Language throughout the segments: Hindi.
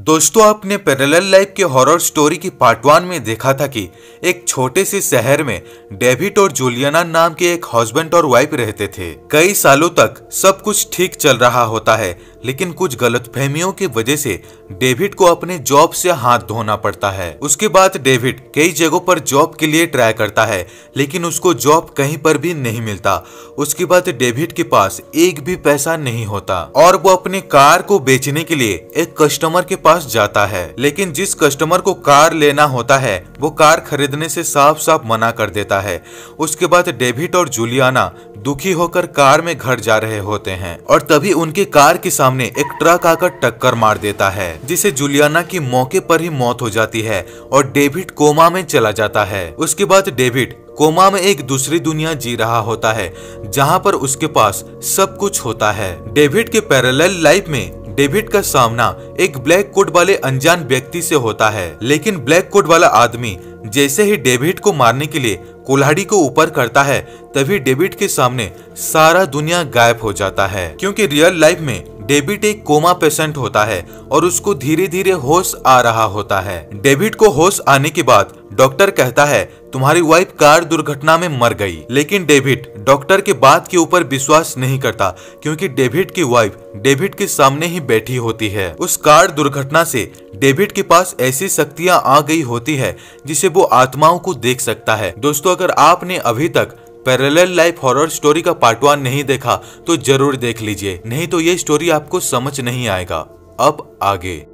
दोस्तों, आपने पैरेलल लाइफ के हॉरर स्टोरी की पार्ट 1 में देखा था कि एक छोटे से शहर में डेविड और जूलियाना नाम के एक हस्बैंड और वाइफ रहते थे। कई सालों तक सब कुछ ठीक चल रहा होता है, लेकिन कुछ गलतफहमियों की वजह से डेविड को अपने जॉब से हाथ धोना पड़ता है। उसके बाद डेविड कई जगहों पर जॉब के लिए ट्राई करता है, लेकिन उसको जॉब कहीं पर भी नहीं मिलता। उसके बाद डेविड के पास एक भी पैसा नहीं होता और वो अपने कार को बेचने के लिए एक कस्टमर के पास जाता है, लेकिन जिस कस्टमर को कार लेना होता है वो कार खरीदने से साफ साफ मना कर देता है। उसके बाद डेविड और जूलियाना दुखी होकर कार में घर जा रहे होते हैं और तभी उनके कार के सामने एक ट्रक आकर टक्कर मार देता है, जिसे जूलियाना की मौके पर ही मौत हो जाती है और डेविड कोमा में चला जाता है। उसके बाद डेविड कोमा में एक दूसरी दुनिया जी रहा होता है, जहां पर उसके पास सब कुछ होता है। डेविड के पैरेलल लाइफ में डेविड का सामना एक ब्लैक कोट वाले अनजान व्यक्ति से होता है, लेकिन ब्लैक कोट वाला आदमी जैसे ही डेविड को मारने के लिए कुल्हाड़ी को ऊपर करता है, तभी डेविड के सामने सारा दुनिया गायब हो जाता है। क्योंकि रियल लाइफ में डेविड एक कोमा पेशेंट होता है और उसको धीरे धीरे होश आ रहा होता है। डेविड को होश आने के बाद डॉक्टर कहता है तुम्हारी वाइफ कार दुर्घटना में मर गई, लेकिन डेविड डॉक्टर के बात के ऊपर विश्वास नहीं करता, क्योंकि डेविड की वाइफ डेविड के सामने ही बैठी होती है। उस कार दुर्घटना से डेविड के पास ऐसी शक्तियां आ गई होती है जिसे वो आत्माओं को देख सकता है। दोस्तों, अगर आपने अभी तक पैरेलल लाइफ हॉरर स्टोरी का पार्ट 1 नहीं देखा तो जरूर देख लीजिए, नहीं तो ये स्टोरी आपको समझ नहीं आएगा। अब आगे।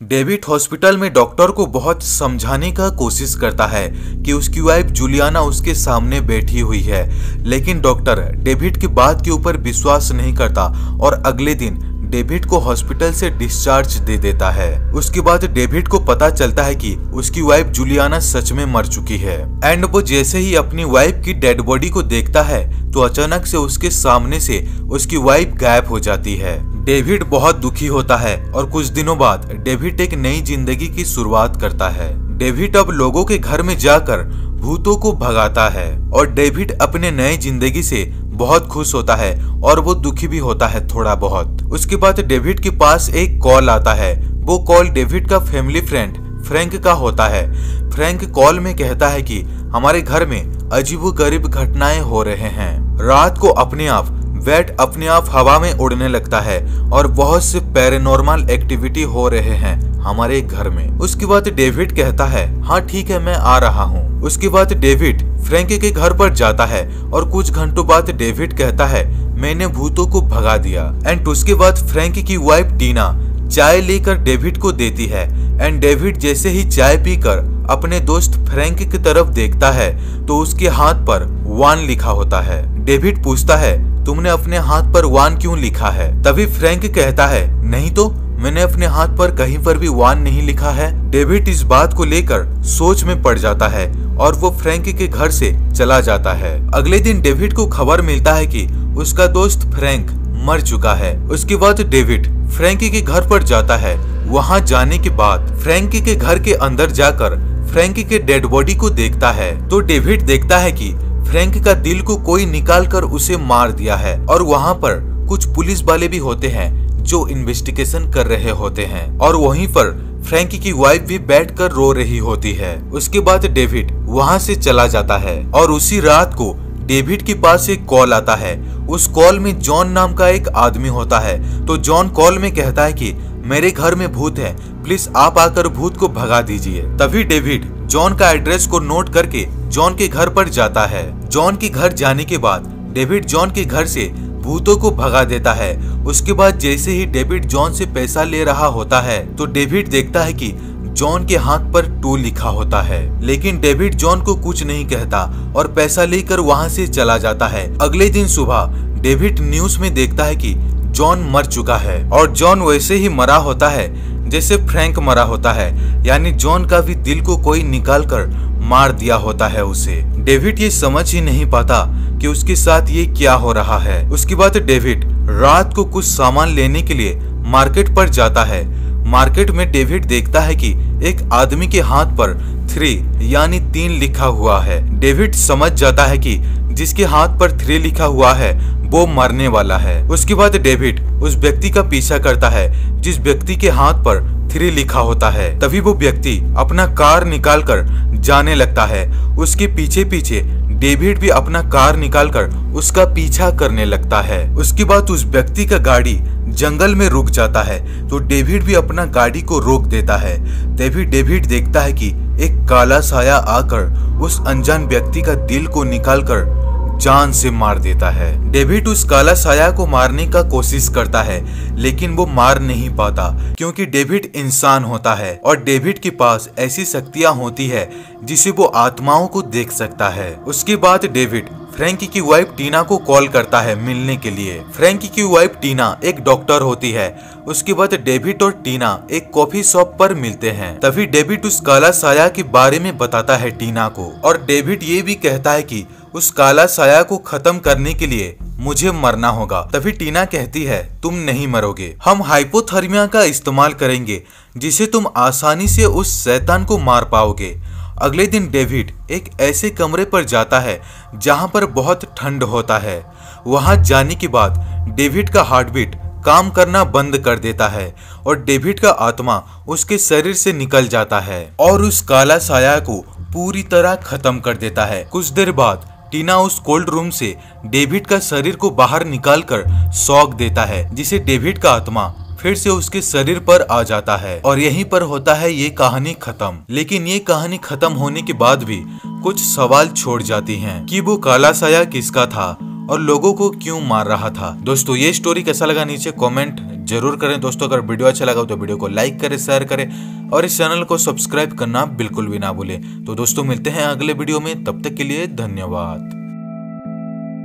डेविड हॉस्पिटल में डॉक्टर को बहुत समझाने का कोशिश करता है कि उसकी वाइफ जूलियाना उसके सामने बैठी हुई है, लेकिन डॉक्टर डेविड की बात के ऊपर विश्वास नहीं करता और अगले दिन डेविड को हॉस्पिटल से डिस्चार्ज दे देता है। उसके बाद डेविड को पता चलता है कि उसकी वाइफ जूलियाना सच में मर चुकी है एंड वो जैसे ही अपनी वाइफ की डेड बॉडी को देखता है तो अचानक से उसके सामने से उसकी वाइफ गायब हो जाती है। डेविड बहुत दुखी होता है और कुछ दिनों बाद डेविड एक नई जिंदगी की शुरुआत करता है। डेविड अब लोगों के घर में जाकर भूतों को भगाता है और डेविड अपने नए जिंदगी से बहुत खुश होता है और वो दुखी भी होता है थोड़ा बहुत। उसके बाद डेविड के पास एक कॉल आता है। वो कॉल डेविड का फैमिली फ्रेंड फ्रैंक का होता है। फ्रैंक कॉल में कहता है कि हमारे घर में अजीबोगरीब घटनाएं हो रहे हैं। रात को अपने आप हवा में उड़ने लगता है और बहुत से पैरानॉर्मल एक्टिविटी हो रहे हैं हमारे घर में। उसके बाद डेविड कहता है हाँ ठीक है, मैं आ रहा हूँ। उसके बाद डेविड फ्रैंक के घर पर जाता है और कुछ घंटों बाद डेविड कहता है मैंने भूतों को भगा दिया। एंड उसके बाद फ्रैंक की वाइफ टीना चाय लेकर डेविड को देती है एंड डेविड जैसे ही चाय पीकर अपने दोस्त फ्रैंक की तरफ देखता है तो उसके हाथ पर 1 लिखा होता है। डेविड पूछता है तुमने अपने हाथ पर 1 क्यों लिखा है? तभी फ्रैंक कहता है नहीं तो मैंने अपने हाथ पर कहीं पर भी 1 नहीं लिखा है। डेविड इस बात को लेकर सोच में पड़ जाता है और वो फ्रैंक के घर से चला जाता है। अगले दिन डेविड को खबर मिलता है कि उसका दोस्त फ्रैंक मर चुका है। उसके बाद डेविड फ्रैंक के घर पर जाता है। वहां जाने के बाद फ्रैंक के घर के अंदर जाकर फ्रैंक के डेड बॉडी को देखता है तो डेविड देखता है कि फ्रैंक का दिल को कोई निकाल कर उसे मार दिया है और वहां पर कुछ पुलिस वाले भी होते हैं जो इन्वेस्टिगेशन कर रहे होते हैं और वहीं पर फ्रैंक की वाइफ भी बैठकर रो रही होती है। उसके बाद डेविड वहां से चला जाता है और उसी रात को डेविड के पास एक कॉल आता है। उस कॉल में जॉन नाम का एक आदमी होता है। तो जॉन कॉल में कहता है कि मेरे घर में भूत है, प्लीज आप आकर भूत को भगा दीजिए। तभी डेविड जॉन का एड्रेस को नोट करके जॉन के घर पर जाता है। जॉन के घर जाने के बाद डेविड जॉन के घर से भूतों को भगा देता है। उसके बाद जैसे ही डेविड जॉन से पैसा ले रहा होता है तो डेविड देखता है कि जॉन के हाथ पर 2 लिखा होता है, लेकिन डेविड जॉन को कुछ नहीं कहता और पैसा लेकर वहां से चला जाता है। अगले दिन सुबह डेविड न्यूज में देखता है कि जॉन मर चुका है और जॉन वैसे ही मरा होता है जैसे फ्रैंक मरा होता है, यानी जॉन का भी दिल को कोई निकाल कर मार दिया होता है उसे। डेविड ये समझ ही नहीं पाता कि उसके साथ ये क्या हो रहा है। उसके बाद डेविड रात को कुछ सामान लेने के लिए मार्केट पर जाता है। मार्केट में डेविड देखता है कि एक आदमी के हाथ पर 3 यानी 3 लिखा हुआ है। डेविड समझ जाता है कि जिसके हाथ पर 3 लिखा हुआ है वो मरने वाला है। उसके बाद डेविड उस व्यक्ति का पीछा करता है जिस व्यक्ति के हाथ पर 3 लिखा होता है। तभी वो व्यक्ति अपना कार निकालकर जाने लगता है। उसके पीछे पीछे डेविड भी अपना कार निकालकर उसका पीछा करने लगता है। उसके बाद उस व्यक्ति का गाड़ी जंगल में रुक जाता है तो डेविड भी अपना गाड़ी को रोक देता है। तभी डेविड देखता है कि एक काला साया आकर उस अनजान व्यक्ति का दिल को निकालकर जान से मार देता है। डेविड उस काला साया को मारने का कोशिश करता है लेकिन वो मार नहीं पाता क्योंकि डेविड इंसान होता है और डेविड के पास ऐसी शक्तियां होती है जिसे वो आत्माओं को देख सकता है। उसके बाद डेविड फ्रैंकी की वाइफ टीना को कॉल करता है मिलने के लिए। फ्रैंकी की वाइफ टीना एक डॉक्टर होती है। उसके बाद डेविड और टीना एक कॉफी शॉप पर मिलते हैं। तभी डेविड उस काला साया के बारे में बताता है टीना को और डेविड ये भी कहता है कि उस काला साया को खत्म करने के लिए मुझे मरना होगा। तभी टीना कहती है तुम नहीं मरोगे, हम हाइपोथर्मिया का इस्तेमाल करेंगे जिसे तुम आसानी से उस शैतान को मार पाओगे। अगले दिन डेविड एक ऐसे कमरे पर जाता है जहां पर बहुत ठंड होता है। वहां जाने के बाद डेविड का हार्टबीट काम करना बंद कर देता है और डेविड का आत्मा उसके शरीर से निकल जाता है और उस काला साया को पूरी तरह खत्म कर देता है। कुछ देर बाद टीना उस कोल्ड रूम से डेविड का शरीर को बाहर निकालकर शॉक देता है जिसे डेविड का आत्मा फिर से उसके शरीर पर आ जाता है और यहीं पर होता है ये कहानी खत्म। लेकिन ये कहानी खत्म होने के बाद भी कुछ सवाल छोड़ जाती हैं कि वो काला साया किसका था और लोगों को क्यों मार रहा था। दोस्तों ये स्टोरी कैसा लगा नीचे कमेंट जरूर करें। दोस्तों अगर वीडियो अच्छा लगा तो वीडियो को लाइक करें, शेयर करें और इस चैनल को सब्सक्राइब करना बिल्कुल भी ना भूलें। तो दोस्तों मिलते हैं अगले वीडियो में, तब तक के लिए धन्यवाद।